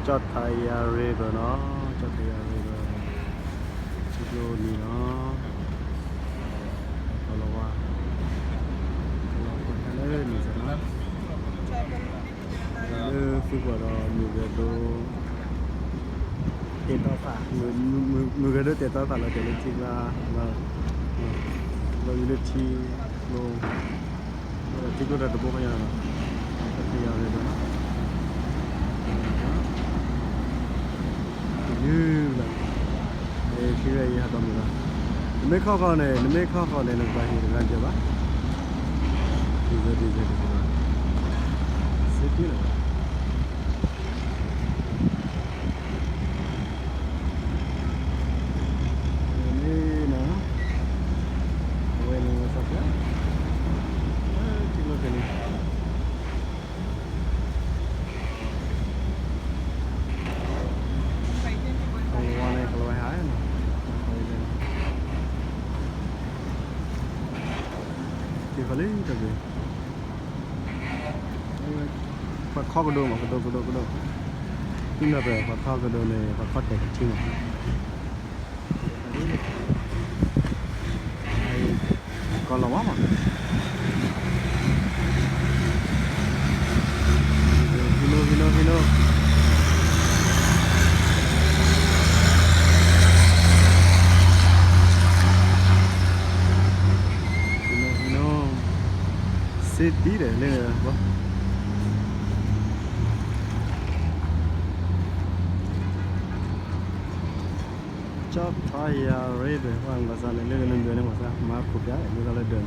จอดไทยาเรเบอร์เนาะจอดไทยาเรเบอร์ชิโรนี่เนาะเอาละว่าเราคนทะเลนี่สินะฝึกว่าเรามือเกโดเตะต่อฝามือเกโดเตะต่อฝาเราเตะเล่นทีละเราอยู่เล่นทีลงที่ก็ได้ตัวพยานพยานเลยนะยืดเลยคิดว่าอย่างนั้นมั้งไม่เข้าเขาเนี่ยไม่เข้าเขาเนี่ยนึกว่าที่ร้านเจ้าบ้าดีดีเสร็จแล้วนี่นะเว้ยนี่มาสักแล้วจริงเหรอเนี่ยkalau wahai na thì phải lấy cái gì phải khó cái đồ mà cái đồ nhưng mà về phải khó cái đồ này phải khó để chim mà còn là quá mà Hino sẽ tí để lên rồi vâng cho thay rate hoàng và sao lên đường này mà sao mà cục giá để ra lên đường